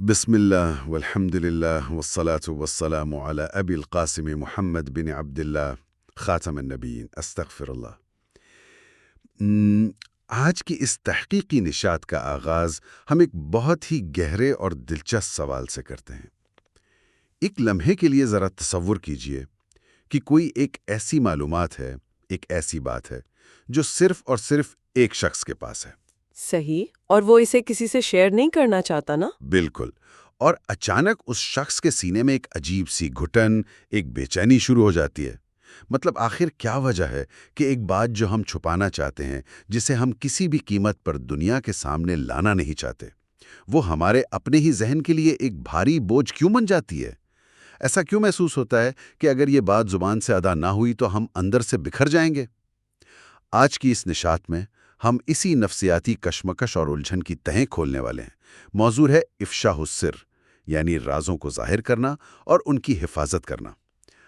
بسم اللہ والحمد للہ والصلاة والسلام علی ابی القاسم محمد بن عبد اللہ خاتم النبیین استغفر اللہ۔ آج کی اس تحقیقی نشات کا آغاز ہم ایک بہت ہی گہرے اور دلچسپ سوال سے کرتے ہیں۔ ایک لمحے کے لیے ذرا تصور کیجئے کہ کوئی ایک ایسی معلومات ہے، ایک ایسی بات ہے جو صرف اور صرف ایک شخص کے پاس ہے۔ صحیح، اور وہ اسے کسی سے شیئر نہیں کرنا چاہتا نا؟ بالکل، اور اچانک اس شخص کے سینے میں ایک عجیب سی گھٹن، ایک بے چینی شروع ہو جاتی ہے۔ مطلب آخر کیا وجہ ہے کہ ایک بات جو ہم چھپانا چاہتے ہیں، جسے ہم کسی بھی قیمت پر دنیا کے سامنے لانا نہیں چاہتے، وہ ہمارے اپنے ہی ذہن کے لیے ایک بھاری بوجھ کیوں بن جاتی ہے؟ ایسا کیوں محسوس ہوتا ہے کہ اگر یہ بات زبان سے ادا نہ ہوئی تو ہم اندر سے بکھر جائیں گے؟ آج کی اس نشات میں ہم اسی نفسیاتی کشمکش اور الجھن کی تہیں کھولنے والے ہیں۔ موضوع ہے افشاء السر، یعنی رازوں کو ظاہر کرنا اور ان کی حفاظت کرنا۔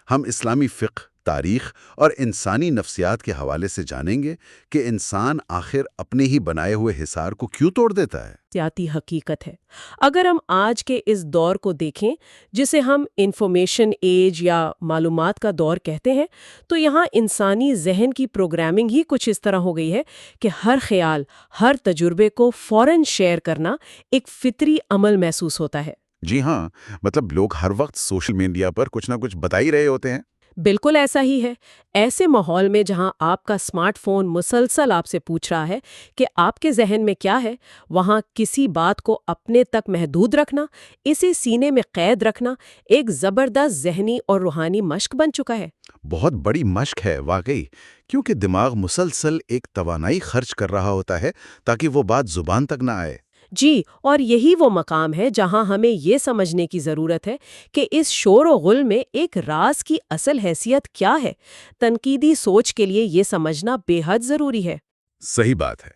ہم اسلامی فقہ، تاریخ اور انسانی نفسیات کے حوالے سے جانیں گے کہ انسان آخر اپنے ہی بنائے ہوئے حصار کو کیوں توڑ دیتا ہے۔ سیاتی حقیقت ہے۔ اگر ہم آج کے اس دور کو دیکھیں جسے ہم انفارمیشن ایج یا معلومات کا دور کہتے ہیں، تو یہاں انسانی ذہن کی پروگرامنگ ہی کچھ اس طرح ہو گئی ہے کہ ہر خیال، ہر تجربے کو فوراً شیئر کرنا ایک فطری عمل محسوس ہوتا ہے۔ جی ہاں، مطلب لوگ ہر وقت سوشل میڈیا پر کچھ نہ کچھ بتا ہی رہے ہوتے ہیں۔ بالکل ایسا ہی ہے۔ ایسے ماحول میں جہاں آپ کا اسمارٹ فون مسلسل آپ سے پوچھ رہا ہے کہ آپ کے ذہن میں کیا ہے، وہاں کسی بات کو اپنے تک محدود رکھنا، اسے سینے میں قید رکھنا ایک زبردست ذہنی اور روحانی مشق بن چکا ہے۔ بہت بڑی مشق ہے واقعی، کیونکہ دماغ مسلسل ایک توانائی خرچ کر رہا ہوتا ہے تاکہ وہ بات زبان تک نہ آئے۔ جی، اور یہی وہ مقام ہے جہاں ہمیں یہ سمجھنے کی ضرورت ہے کہ اس شور و غل میں ایک راز کی اصل حیثیت کیا ہے۔ تنقیدی سوچ کے لیے یہ سمجھنا بے حد ضروری ہے۔ صحیح بات ہے،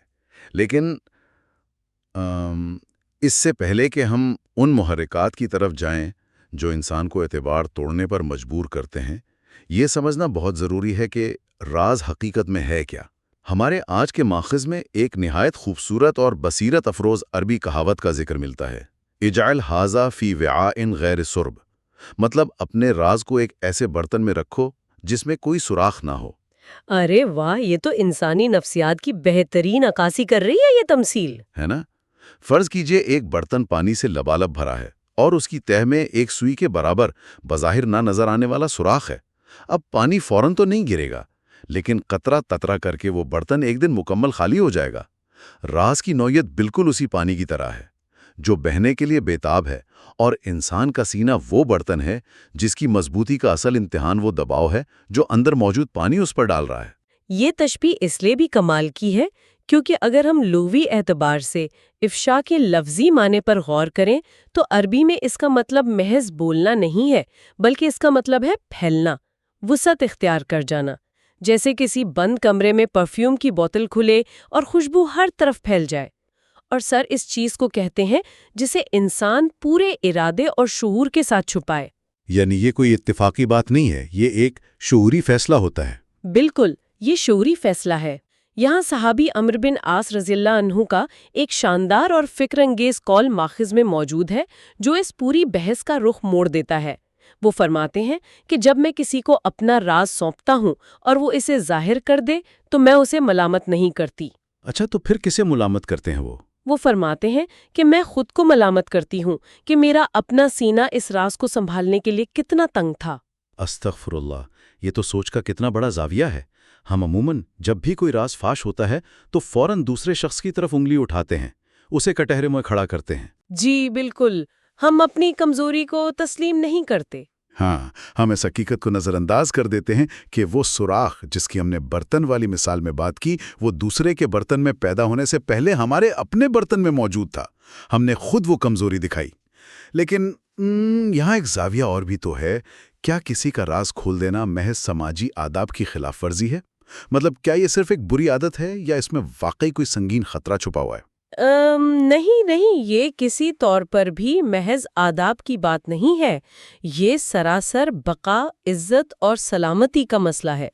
لیکن اس سے پہلے کہ ہم ان محرکات کی طرف جائیں جو انسان کو اعتبار توڑنے پر مجبور کرتے ہیں، یہ سمجھنا بہت ضروری ہے کہ راز حقیقت میں ہے کیا۔ ہمارے آج کے ماخذ میں ایک نہایت خوبصورت اور بصیرت افروز عربی کہاوت کا ذکر ملتا ہے، اجعل ھذا فی وعاء غیر سرب، مطلب اپنے راز کو ایک ایسے برتن میں رکھو جس میں کوئی سوراخ نہ ہو۔ ارے واہ، یہ تو انسانی نفسیات کی بہترین عکاسی کر رہی ہے یہ تمثیل۔ ہے نا؟ فرض کیجئے ایک برتن پانی سے لبالب بھرا ہے اور اس کی تہہ میں ایک سوئی کے برابر بظاہر نہ نظر آنے والا سوراخ ہے۔ اب پانی فوراً تو نہیں گرے گا، لیکن قطرہ تترا کر کے وہ برتن ایک دن مکمل خالی ہو جائے گا۔ راز کی نوعیت بالکل اسی پانی کی طرح ہے جو بہنے کے لیے بےتاب ہے، اور انسان کا سینہ وہ برتن ہے جس کی مضبوطی کا اصل امتحان وہ دباؤ ہے جو اندر موجود پانی اس پر ڈال رہا ہے۔ یہ تشبیہ اس لیے بھی کمال کی ہے کیونکہ اگر ہم لغوی اعتبار سے افشا کے لفظی معنی پر غور کریں تو عربی میں اس کا مطلب محض بولنا نہیں ہے، بلکہ اس کا مطلب ہے پھیلنا، وسعت اختیار کر جانا۔ جیسے کسی بند کمرے میں پرفیوم کی بوتل کھلے اور خوشبو ہر طرف پھیل جائے۔ اور سر اس چیز کو کہتے ہیں جسے انسان پورے ارادے اور شعور کے ساتھ چھپائے۔ یعنی یہ کوئی اتفاقی بات نہیں ہے، یہ ایک شعوری فیصلہ ہوتا ہے۔ بالکل، یہ شعوری فیصلہ ہے۔ یہاں صحابی عمرو بن عاص رضی اللہ عنہ کا ایک شاندار اور فکر انگیز قول ماخذ میں موجود ہے جو اس پوری بحث کا رخ موڑ دیتا ہے۔ وہ فرماتے ہیں کہ جب میں کسی کو اپنا راز سونپتا ہوں اور وہ اسے ظاہر کر دے تو میں اسے ملامت نہیں کرتی۔ اچھا، تو پھر کسے ملامت کرتے ہیں وہ فرماتے ہیں کہ میں خود کو ملامت کرتی ہوں کہ میرا اپنا سینہ اس راز کو سنبھالنے کے لیے کتنا تنگ تھا۔ استغفر اللہ، یہ تو سوچ کا کتنا بڑا زاویہ ہے۔ ہم عموماً جب بھی کوئی راز فاش ہوتا ہے تو فوراً دوسرے شخص کی طرف انگلی اٹھاتے ہیں، اسے کٹہرے میں کھڑا کرتے ہیں۔ جی بالکل، ہم اپنی کمزوری کو تسلیم نہیں کرتے۔ ہاں، ہم اس حقیقت کو نظر انداز کر دیتے ہیں کہ وہ سوراخ جس کی ہم نے برتن والی مثال میں بات کی، وہ دوسرے کے برتن میں پیدا ہونے سے پہلے ہمارے اپنے برتن میں موجود تھا۔ ہم نے خود وہ کمزوری دکھائی۔ لیکن یہاں ایک زاویہ اور بھی تو ہے۔ کیا کسی کا راز کھول دینا محض سماجی آداب کی خلاف ورزی ہے؟ مطلب کیا یہ صرف ایک بری عادت ہے یا اس میں واقعی کوئی سنگین خطرہ چھپا ہوا ہے؟ نہیں، یہ کسی طور پر بھی محض آداب کی بات نہیں ہے۔ یہ سراسر بقا، عزت اور سلامتی کا مسئلہ ہے۔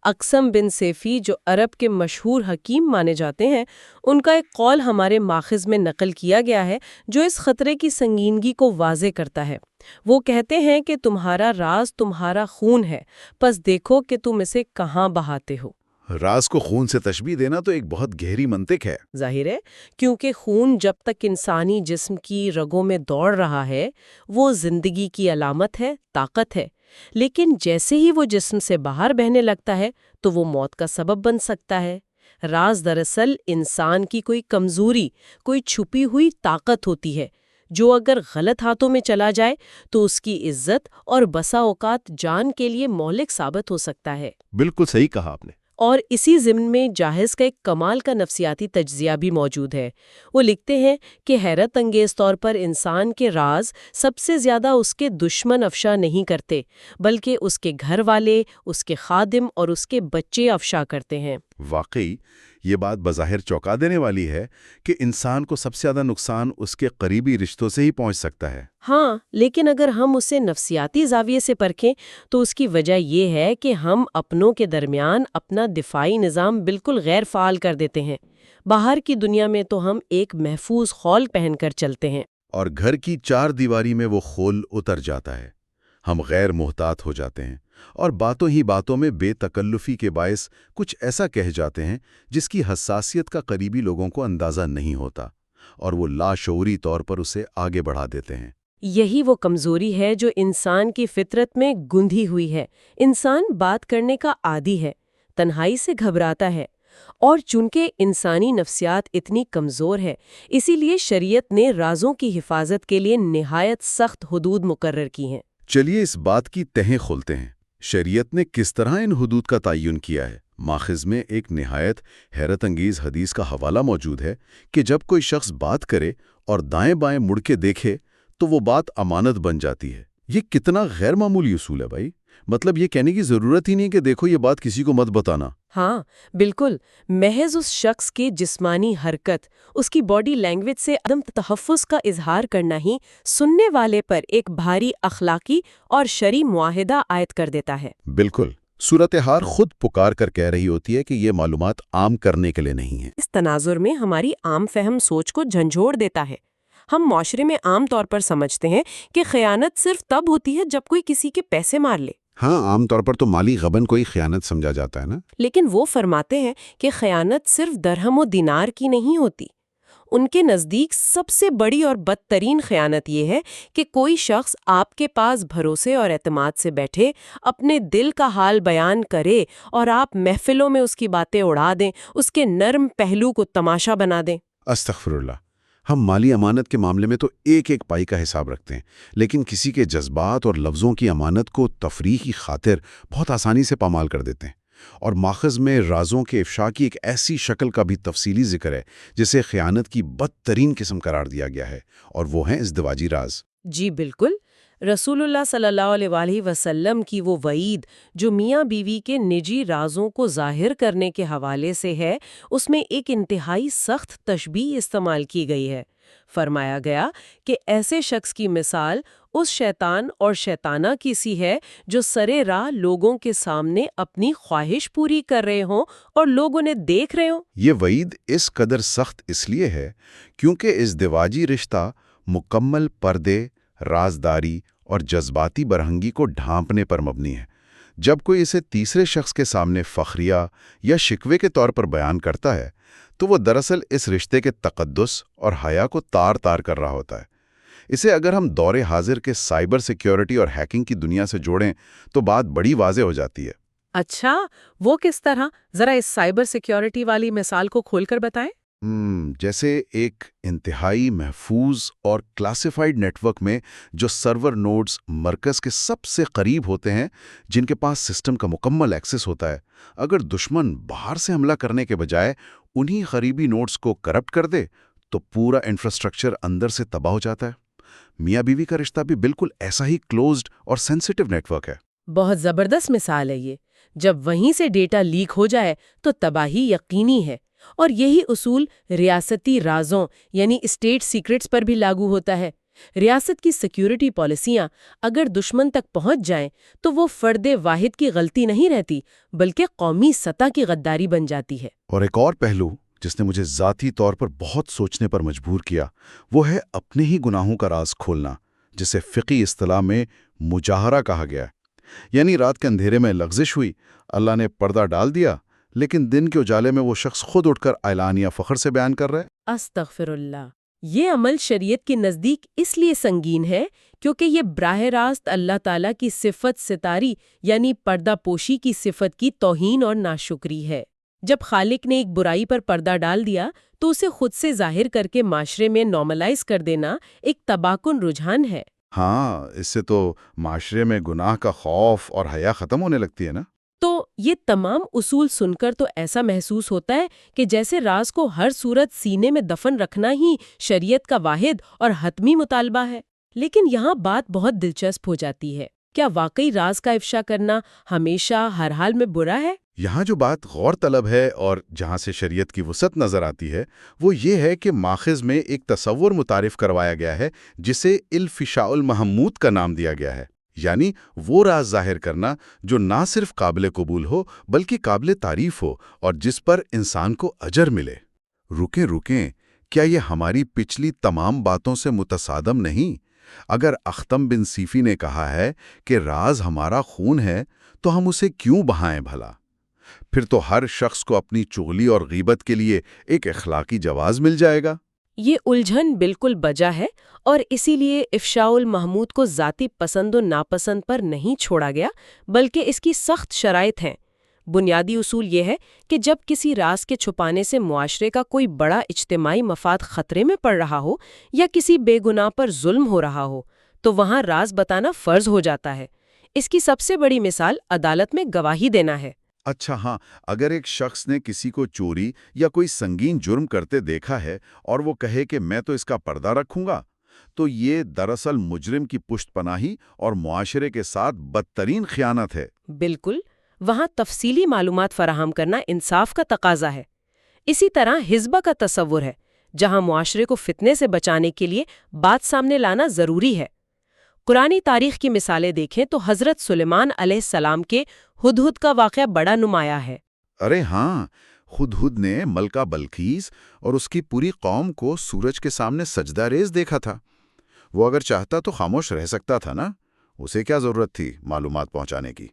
اقسم بن سیفی جو عرب کے مشہور حکیم مانے جاتے ہیں، ان کا ایک قول ہمارے ماخذ میں نقل کیا گیا ہے جو اس خطرے کی سنگینی کو واضح کرتا ہے۔ وہ کہتے ہیں کہ تمہارا راز تمہارا خون ہے، پس دیکھو کہ تم اسے کہاں بہاتے ہو۔ راز کو خون سے تشبیہ دینا تو ایک بہت گہری منطق ہے۔ ظاہر ہے، کیونکہ خون جب تک انسانی جسم کی رگوں میں دوڑ رہا ہے وہ زندگی کی علامت ہے، طاقت ہے، لیکن جیسے ہی وہ جسم سے باہر بہنے لگتا ہے تو وہ موت کا سبب بن سکتا ہے۔ راز دراصل انسان کی کوئی کمزوری، کوئی چھپی ہوئی طاقت ہوتی ہے جو اگر غلط ہاتھوں میں چلا جائے تو اس کی عزت اور بسا اوقات جان کے لیے مہلک ثابت ہو سکتا ہے۔ بالکل صحیح کہا آپ نے۔ اور اسی ضمن میں جاہز کا ایک کمال کا نفسیاتی تجزیہ بھی موجود ہے۔ وہ لکھتے ہیں کہ حیرت انگیز طور پر انسان کے راز سب سے زیادہ اس کے دشمن افشا نہیں کرتے، بلکہ اس کے گھر والے، اس کے خادم اور اس کے بچے افشا کرتے ہیں۔ واقعی یہ بات بظاہر چونکا دینے والی ہے کہ انسان کو سب سے زیادہ نقصان اس کے قریبی رشتوں سے ہی پہنچ سکتا ہے۔ ہاں، لیکن اگر ہم اسے نفسیاتی زاویے سے پرکھیں تو اس کی وجہ یہ ہے کہ ہم اپنوں کے درمیان اپنا دفاعی نظام بالکل غیر فعال کر دیتے ہیں۔ باہر کی دنیا میں تو ہم ایک محفوظ خول پہن کر چلتے ہیں، اور گھر کی چار دیواری میں وہ خول اتر جاتا ہے۔ ہم غیر محتاط ہو جاتے ہیں اور باتوں ہی باتوں میں بے تکلفی کے باعث کچھ ایسا کہہ جاتے ہیں جس کی حساسیت کا قریبی لوگوں کو اندازہ نہیں ہوتا، اور وہ لاشعوری طور پر اسے آگے بڑھا دیتے ہیں۔ یہی وہ کمزوری ہے جو انسان کی فطرت میں گندھی ہوئی ہے۔ انسان بات کرنے کا عادی ہے، تنہائی سے گھبراتا ہے، اور چونکہ انسانی نفسیات اتنی کمزور ہے، اسی لیے شریعت نے رازوں کی حفاظت کے لیے نہایت سخت حدود مقرر کی ہیں۔ چلیے اس بات کی تہیں کھولتے ہیں۔ شریعت نے کس طرح ان حدود کا تعین کیا ہے؟ ماخذ میں ایک نہایت حیرت انگیز حدیث کا حوالہ موجود ہے کہ جب کوئی شخص بات کرے اور دائیں بائیں مڑ کے دیکھے تو وہ بات امانت بن جاتی ہے۔ یہ کتنا غیر معمولی اصول ہے بھائی! مطلب یہ کہنے کی ضرورت ہی نہیں کہ دیکھو یہ بات کسی کو مت بتانا۔ ہاں بالکل، محض اس شخص کے جسمانی حرکت، اس کی باڈی لینگویج سے عدم تحفظ کا اظہار کرنا ہی سننے والے پر ایک بھاری اخلاقی اور شرعی معاہدہ عائد کر دیتا ہے۔ بالکل، صورتحال خود پکار کر کہہ رہی ہوتی ہے کہ یہ معلومات عام کرنے کے لیے نہیں ہیں۔ اس تناظر میں ہماری عام فہم سوچ کو جھنجھوڑ دیتا ہے۔ ہم معاشرے میں عام طور پر سمجھتے ہیں کہ خیانت صرف تب ہوتی ہے جب کوئی کسی کے پیسے مار لے۔ ہاں، عام طور پر تو مالی غبن کو ہی خیانت سمجھا جاتا ہے نا۔ لیکن وہ فرماتے ہیں کہ خیانت صرف درہم و دینار کی نہیں ہوتی۔ ان کے نزدیک سب سے بڑی اور بدترین خیانت یہ ہے کہ کوئی شخص آپ کے پاس بھروسے اور اعتماد سے بیٹھے، اپنے دل کا حال بیان کرے اور آپ محفلوں میں اس کی باتیں اڑا دیں، اس کے نرم پہلو کو تماشا بنا دیں۔ استغفر اللہ! ہم مالی امانت کے معاملے میں تو ایک ایک پائی کا حساب رکھتے ہیں، لیکن کسی کے جذبات اور لفظوں کی امانت کو تفریح کی خاطر بہت آسانی سے پامال کر دیتے ہیں۔ اور ماخذ میں رازوں کے افشا کی ایک ایسی شکل کا بھی تفصیلی ذکر ہے جسے خیانت کی بدترین قسم قرار دیا گیا ہے، اور وہ ہیں ازدواجی راز۔ جی بالکل، رسول اللہ صلی اللہ علیہ وآلہ وسلم کی وہ وعید جو میاں بیوی کے نجی رازوں کو ظاہر کرنے کے حوالے سے ہے، اس میں ایک انتہائی سخت تشبیہ استعمال کی گئی ہے۔ فرمایا گیا کہ ایسے شخص کی مثال اس شیطان اور شیطانہ کی سی ہے جو سرے راہ لوگوں کے سامنے اپنی خواہش پوری کر رہے ہوں اور لوگ انہیں دیکھ رہے ہوں۔ یہ وعید اس قدر سخت اس لیے ہے کیونکہ ازدواجی رشتہ مکمل پردے، رازداری اور جذباتی برہنگی کو ڈھانپنے پر مبنی ہے۔ جب کوئی اسے تیسرے شخص کے سامنے فخریہ یا شکوے کے طور پر بیان کرتا ہے تو وہ دراصل اس رشتے کے تقدس اور حیا کو تار تار کر رہا ہوتا ہے۔ اسے اگر ہم دور حاضر کے سائبر سیکیورٹی اور ہیکنگ کی دنیا سے جوڑیں تو بات بڑی واضح ہو جاتی ہے۔ اچھا، وہ کس طرح؟ ذرا اس سائبر سیکیورٹی والی مثال کو کھول کر بتائیں۔ جیسے ایک انتہائی محفوظ اور کلاسیفائیڈ نیٹ ورک میں جو سرور نوڈز مرکز کے سب سے قریب ہوتے ہیں، جن کے پاس سسٹم کا مکمل ایکسس ہوتا ہے، اگر دشمن باہر سے حملہ کرنے کے بجائے انہی قریبی نوڈز کو کرپٹ کر دے تو پورا انفراسٹرکچر اندر سے تباہ ہو جاتا ہے۔ میاں بیوی کا رشتہ بھی بالکل ایسا ہی کلوزڈ اور سینسیٹیو نیٹ ورک ہے۔ بہت زبردست مثال ہے یہ۔ جب وہیں سے ڈیٹا لیک ہو جائے تو تباہی یقینی ہے، اور یہی اصول ریاستی رازوں یعنی اسٹیٹ سیکرٹس پر بھی لاگو ہوتا ہے۔ ریاست کی سیکیورٹی پالیسیاں اگر دشمن تک پہنچ جائیں تو وہ فرد واحد کی غلطی نہیں رہتی بلکہ قومی سطح کی غداری بن جاتی ہے۔ اور ایک اور پہلو جس نے مجھے ذاتی طور پر بہت سوچنے پر مجبور کیا وہ ہے اپنے ہی گناہوں کا راز کھولنا، جسے فقہی اصطلاح میں مجاہرہ کہا گیا ہے۔ یعنی رات کے اندھیرے میں لغزش ہوئی، اللہ نے پردہ ڈال دیا، لیکن دن کے اجالے میں وہ شخص خود اٹھ کر اعلانیہ فخر سے بیان کر رہا ہے۔ استغفر اللہ۔ یہ عمل شریعت کے نزدیک اس لیے سنگین ہے کیونکہ یہ براہ راست اللہ تعالیٰ کی صفت ستاری یعنی پردہ پوشی کی صفت کی توہین اور ناشکری ہے۔ جب خالق نے ایک برائی پر پردہ ڈال دیا تو اسے خود سے ظاہر کر کے معاشرے میں نارملائز کر دینا ایک تباکن رجحان ہے۔ ہاں، اس سے تو معاشرے میں گناہ کا خوف اور حیا ختم ہونے لگتی ہے نا۔ تو یہ تمام اصول سن کر تو ایسا محسوس ہوتا ہے کہ جیسے راز کو ہر صورت سینے میں دفن رکھنا ہی شریعت کا واحد اور حتمی مطالبہ ہے۔ لیکن یہاں بات بہت دلچسپ ہو جاتی ہے۔ کیا واقعی راز کا افشا کرنا ہمیشہ ہر حال میں برا ہے؟ یہاں جو بات غور طلب ہے اور جہاں سے شریعت کی وسعت نظر آتی ہے وہ یہ ہے کہ ماخذ میں ایک تصور متعارف کروایا گیا ہے جسے الفشاء المحمود کا نام دیا گیا ہے، یعنی وہ راز ظاہر کرنا جو نہ صرف قابل قبول ہو بلکہ قابل تعریف ہو اور جس پر انسان کو اجر ملے۔ رکیں، کیا یہ ہماری پچھلی تمام باتوں سے متصادم نہیں؟ اگر اختم بن سیفی نے کہا ہے کہ راز ہمارا خون ہے تو ہم اسے کیوں بہائیں بھلا؟ پھر تو ہر شخص کو اپنی چغلی اور غیبت کے لیے ایک اخلاقی جواز مل جائے گا۔ یہ الجھن بالکل بجا ہے اور اسی لیے افشاء المحمود کو ذاتی پسند و ناپسند پر نہیں چھوڑا گیا بلکہ اس کی سخت شرائط ہیں۔ بنیادی اصول یہ ہے کہ جب کسی راز کے چھپانے سے معاشرے کا کوئی بڑا اجتماعی مفاد خطرے میں پڑ رہا ہو یا کسی بے گناہ پر ظلم ہو رہا ہو تو وہاں راز بتانا فرض ہو جاتا ہے۔ اس کی سب سے بڑی مثال عدالت میں گواہی دینا ہے۔ اچھا ہاں، اگر ایک شخص نے کسی کو چوری یا کوئی سنگین جرم کرتے دیکھا ہے اور وہ کہے کہ میں تو اس کا پردہ رکھوں گا، تو یہ دراصل مجرم کی پشت پناہی اور معاشرے کے ساتھ بدترین خیانت ہے۔ بالکل، وہاں تفصیلی معلومات فراہم کرنا انصاف کا تقاضا ہے۔ اسی طرح حزبہ کا تصور ہے، جہاں معاشرے کو فتنے سے بچانے کے لیے بات سامنے لانا ضروری ہے۔ قرآنی تاریخ کی مثالیں دیکھیں تو حضرت سلیمان علیہ السلام کے ہدہد کا واقعہ بڑا نمایاں ہے۔ ارے ہاں، ہدہد نے ملکہ بلقیس اور اس کی پوری قوم کو سورج کے سامنے سجدہ ریز دیکھا تھا۔ وہ اگر چاہتا تو خاموش رہ سکتا تھا نا، اسے کیا ضرورت تھی معلومات پہنچانے کی؟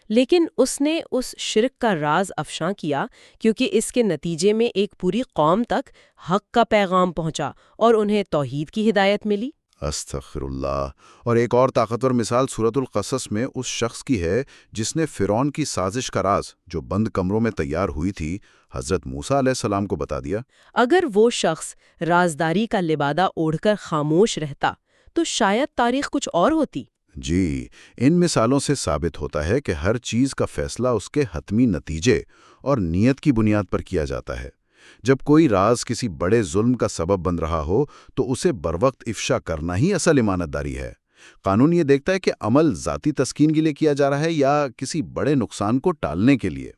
لیکن اس نے اس شرک کا راز افشاں کیا کیونکہ اس کے نتیجے میں ایک پوری قوم تک حق کا پیغام پہنچا اور انہیں توحید کی ہدایت ملی۔ استغفر اللہ۔ اور ایک اور طاقتور مثال سورۃ القصص میں اس شخص کی ہے جس نے فرعون کی سازش کا راز جو بند کمروں میں تیار ہوئی تھی حضرت موسیٰ علیہ السلام کو بتا دیا۔ اگر وہ شخص رازداری کا لبادہ اوڑھ کر خاموش رہتا تو شاید تاریخ کچھ اور ہوتی۔ جی، ان مثالوں سے ثابت ہوتا ہے کہ ہر چیز کا فیصلہ اس کے حتمی نتیجے اور نیت کی بنیاد پر کیا جاتا ہے۔ جب کوئی راز کسی بڑے ظلم کا سبب بن رہا ہو تو اسے بروقت افشا کرنا ہی اصل امانت داری ہے۔ قانون یہ دیکھتا ہے کہ عمل ذاتی تسکین کے لیے کیا جا رہا ہے یا کسی بڑے نقصان کو ٹالنے کے لیے۔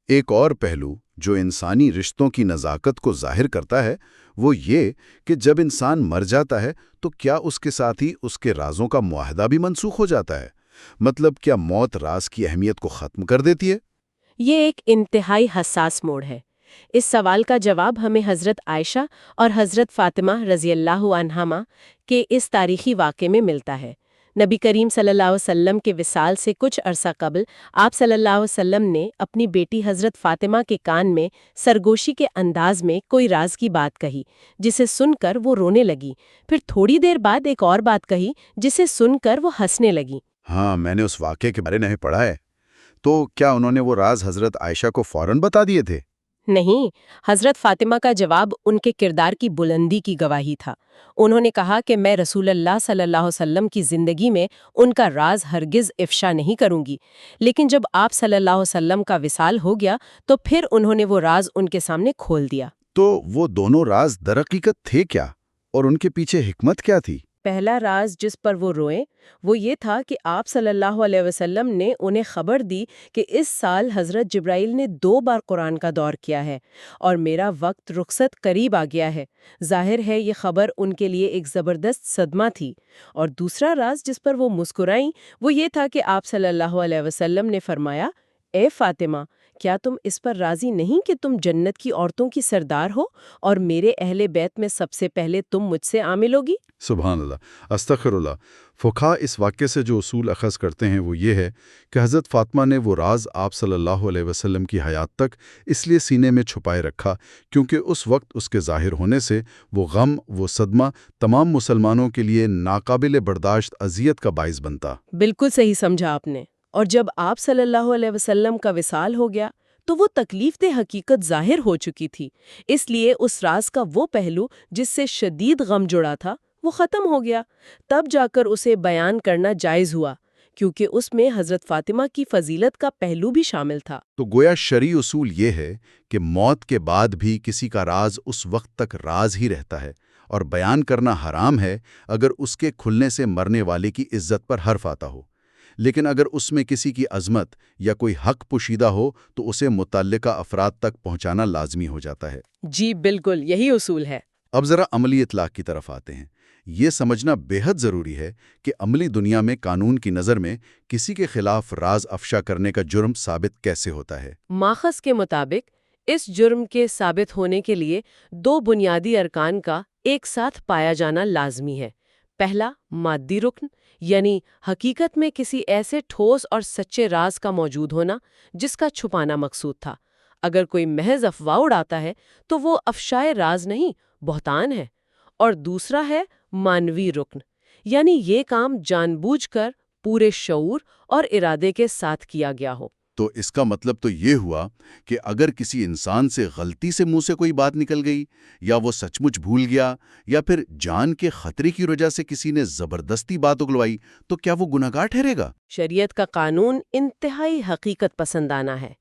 ایک اور پہلو جو انسانی رشتوں کی نزاکت کو ظاہر کرتا ہے وہ یہ کہ جب انسان مر جاتا ہے تو کیا اس کے ساتھ ہی اس کے رازوں کا معاہدہ بھی منسوخ ہو جاتا ہے؟ مطلب کیا موت راز کی اہمیت کو ختم کر دیتی ہے؟ یہ ایک انتہائی حساس موڑ ہے۔ اس سوال کا جواب ہمیں حضرت عائشہ اور حضرت فاطمہ رضی اللہ عنہما کے اس تاریخی واقعے میں ملتا ہے۔ نبی کریم صلی اللہ علیہ وسلم کے وصال سے کچھ عرصہ قبل آپ صلی اللہ علیہ وسلم نے اپنی بیٹی حضرت فاطمہ کے کان میں سرگوشی کے انداز میں کوئی راز کی بات کہی جسے سن کر وہ رونے لگی، پھر تھوڑی دیر بعد ایک اور بات کہی جسے سن کر وہ ہنسنے لگی۔ ہاں، میں نے اس واقعے کے بارے میں پڑھا ہے۔ تو کیا انہوں نے وہ راز حضرت عائشہ کو فوراً بتا دیے تھے؟ نہیں، حضرت فاطمہ کا جواب ان کے کردار کی بلندی کی گواہی تھا۔ انہوں نے کہا کہ میں رسول اللہ صلی اللہ علیہ وسلم کی زندگی میں ان کا راز ہرگز افشا نہیں کروں گی، لیکن جب آپ صلی اللہ علیہ وسلم کا وصال ہو گیا تو پھر انہوں نے وہ راز ان کے سامنے کھول دیا۔ تو وہ دونوں راز درحقیقت تھے کیا اور ان کے پیچھے حکمت کیا تھی؟ پہلا راز جس پر وہ روئیں وہ یہ تھا کہ آپ صلی اللہ علیہ وسلم نے انہیں خبر دی کہ اس سال حضرت جبرائیل نے 2 بار قرآن کا دور کیا ہے اور میرا وقت رخصت قریب آ گیا ہے۔ ظاہر ہے یہ خبر ان کے لیے ایک زبردست صدمہ تھی۔ اور دوسرا راز جس پر وہ مسکرائیں وہ یہ تھا کہ آپ صلی اللہ علیہ وسلم نے فرمایا، اے فاطمہ، کیا تم اس پر راضی نہیں کہ تم جنت کی عورتوں کی سردار ہو اور میرے اہل بیت میں سب سے پہلے تم مجھ سے عامل ہوگی؟ سبحان اللہ، استغفر اللہ۔ فقہا اس واقعے سے جو اصول اخذ کرتے ہیں وہ یہ ہے کہ حضرت فاطمہ نے وہ راز آپ صلی اللہ علیہ وسلم کی حیات تک اس لیے سینے میں چھپائے رکھا کیونکہ اس وقت اس کے ظاہر ہونے سے وہ غم، وہ صدمہ تمام مسلمانوں کے لیے ناقابل برداشت اذیت کا باعث بنتا۔ بالکل صحیح سمجھا آپ نے۔ اور جب آپ صلی اللہ علیہ وسلم کا وصال ہو گیا تو وہ تکلیف دہ حقیقت ظاہر ہو چکی تھی، اس لیے اس راز کا وہ پہلو جس سے شدید غم جڑا تھا وہ ختم ہو گیا۔ تب جا کر اسے بیان کرنا جائز ہوا کیونکہ اس میں حضرت فاطمہ کی فضیلت کا پہلو بھی شامل تھا۔ تو گویا شرعی اصول یہ ہے کہ موت کے بعد بھی کسی کا راز اس وقت تک راز ہی رہتا ہے اور بیان کرنا حرام ہے اگر اس کے کھلنے سے مرنے والے کی عزت پر حرف آتا ہو، لیکن اگر اس میں کسی کی عظمت یا کوئی حق پوشیدہ ہو تو اسے متعلقہ افراد تک پہنچانا لازمی ہو جاتا ہے۔ جی بالکل، یہی اصول ہے۔ اب ذرا عملی اطلاق کی طرف آتے ہیں۔ یہ سمجھنا بے حد ضروری ہے کہ عملی دنیا میں قانون کی نظر میں کسی کے خلاف راز افشا کرنے کا جرم ثابت کیسے ہوتا ہے۔ ماخذ کے مطابق اس جرم کے ثابت ہونے کے لیے 2 بنیادی ارکان کا ایک ساتھ پایا جانا لازمی ہے۔ پہلا، مادی رکن، یعنی حقیقت میں کسی ایسے ٹھوس اور سچے راز کا موجود ہونا جس کا چھپانا مقصود تھا۔ اگر کوئی محض افواہ اڑاتا ہے تو وہ افشائے راز نہیں، بہتان ہے۔ اور دوسرا ہے مانوی رکن، یعنی یہ کام جان بوجھ کر پورے شعور اور ارادے کے ساتھ کیا گیا ہو۔ تو اس کا مطلب تو یہ ہوا کہ اگر کسی انسان سے غلطی سے منہ سے کوئی بات نکل گئی، یا وہ سچ مچ بھول گیا، یا پھر جان کے خطرے کی وجہ سے کسی نے زبردستی بات اگلوائی، تو کیا وہ گنہگار ٹھہرے گا؟ شریعت کا قانون انتہائی حقیقت پسندانہ ہے۔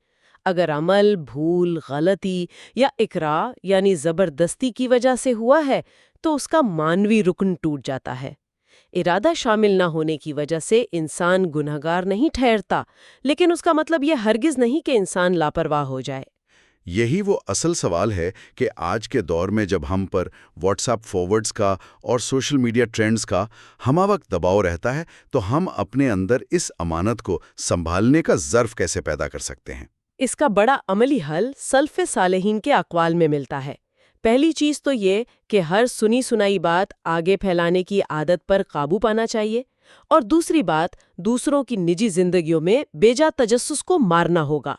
اگر عمل، بھول، غلطی یا اکراہ یعنی زبردستی کی وجہ سے ہوا ہے تو اس کا مانوی رکن ٹوٹ جاتا ہے۔ ارادہ شامل نہ ہونے کی وجہ سے انسان گنہگار نہیں ٹھہرتا، لیکن اس کا مطلب یہ ہرگز نہیں کہ انسان لاپرواہ ہو جائے۔ یہی وہ اصل سوال ہے کہ آج کے دور میں جب ہم پر واٹس ایپ فارورڈز کا اور سوشل میڈیا ٹرینڈز کا ہمہ وقت دباؤ رہتا ہے تو ہم اپنے اندر اس امانت کو سنبھالنے کا ظرف کیسے پیدا کر سکتے ہیں؟ اس کا بڑا عملی حل سلف صالحین کے اقوال میں ملتا ہے۔ پہلی چیز تو یہ کہ ہر سنی سنائی بات آگے پھیلانے کی عادت پر قابو پانا چاہیے، اور دوسری بات دوسروں کی نجی زندگیوں میں بیجا تجسس کو مارنا ہوگا۔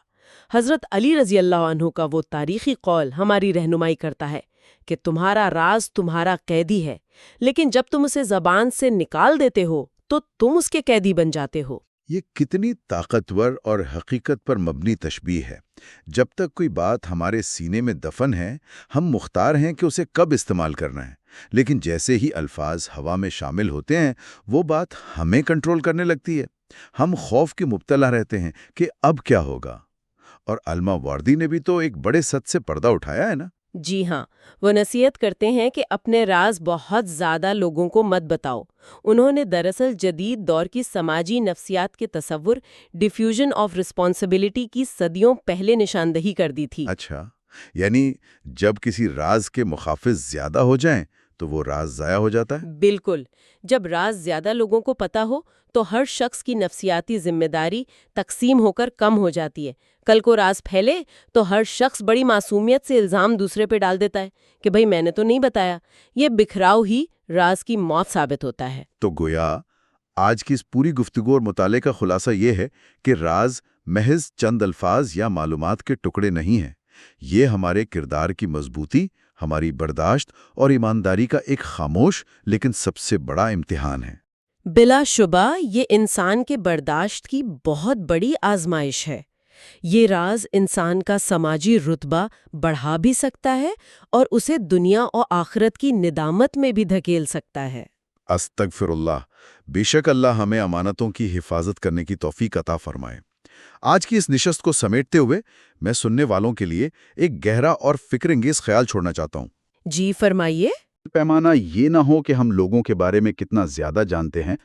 حضرت علی رضی اللہ عنہ کا وہ تاریخی قول ہماری رہنمائی کرتا ہے کہ تمہارا راز تمہارا قیدی ہے، لیکن جب تم اسے زبان سے نکال دیتے ہو تو تم اس کے قیدی بن جاتے ہو۔ یہ کتنی طاقتور اور حقیقت پر مبنی تشبیہ ہے۔ جب تک کوئی بات ہمارے سینے میں دفن ہے، ہم مختار ہیں کہ اسے کب استعمال کرنا ہے، لیکن جیسے ہی الفاظ ہوا میں شامل ہوتے ہیں، وہ بات ہمیں کنٹرول کرنے لگتی ہے۔ ہم خوف کے مبتلا رہتے ہیں کہ اب کیا ہوگا۔ اور علمہ واردی نے بھی تو ایک بڑے سد سے پردہ اٹھایا ہے نا۔ جی ہاں، وہ نصیحت کرتے ہیں کہ اپنے راز بہت زیادہ لوگوں کو مت بتاؤ۔ انہوں نے دراصل جدید دور کی سماجی نفسیات کے تصور ڈیفیوژن آف رسپانسبلٹی کی صدیوں پہلے نشاندہی کر دی تھی۔ اچھا، یعنی جب کسی راز کے مخافظ زیادہ ہو جائیں تو وہ راز ضائع ہو جاتا ہے؟ بالکل، جب راز زیادہ لوگوں کو پتہ ہو تو ہر شخص کی نفسیاتی ذمہ داری تقسیم ہو کر کم ہو جاتی ہے۔ کل کو راز پھیلے تو ہر شخص بڑی معصومیت سے الزام دوسرے پہ ڈال دیتا ہے کہ بھئی میں نے تو نہیں بتایا۔ یہ بکھراؤ ہی راز کی موت ثابت ہوتا ہے۔ تو گویا آج کی اس پوری گفتگو اور مطالعے کا خلاصہ یہ ہے کہ راز محض چند الفاظ یا معلومات کے ٹکڑے نہیں ہیں۔ یہ ہمارے کردار کی مضبوطی، ہماری برداشت اور ایمانداری کا ایک خاموش لیکن سب سے بڑا امتحان ہے۔ بلا شبہ یہ انسان کے برداشت کی بہت بڑی آزمائش ہے۔ یہ راز انسان کا سماجی رتبہ بڑھا بھی سکتا ہے اور اسے دنیا اور آخرت کی ندامت میں بھی دھکیل سکتا ہے۔ استغفر اللہ۔ بے شک اللہ ہمیں امانتوں کی حفاظت کرنے کی توفیق عطا فرمائے۔ آج کی اس نشست کو سمیٹتے ہوئے میں سننے والوں کے لیے ایک گہرا اور فکر انگیز خیال چھوڑنا چاہتا ہوں۔ جی فرمائیے۔ پیمانہ یہ نہ ہو کہ ہم لوگوں کے بارے میں کتنا زیادہ جانتے ہیں،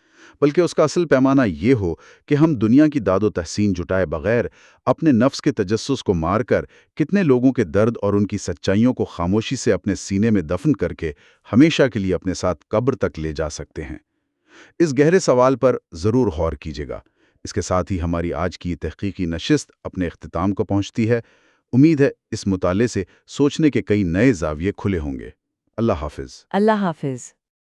بلکہ اس کا اصل پیمانہ یہ ہو کہ ہم دنیا کی داد و تحسین جٹائے بغیر اپنے نفس کے تجسس کو مار کر کتنے لوگوں کے درد اور ان کی سچائیوں کو خاموشی سے اپنے سینے میں دفن کر کے ہمیشہ کے لیے اپنے ساتھ قبر تک لے جا سکتے ہیں۔ اس گہرے سوال پر ضرور غور کیجیے گا۔ اس کے ساتھ ہی ہماری آج کی یہ تحقیقی نشست اپنے اختتام کو پہنچتی ہے۔ امید ہے اس مطالعے سے سوچنے کے کئی نئے زاویے کھلے ہوں گے۔ اللہ حافظ۔ اللہ حافظ۔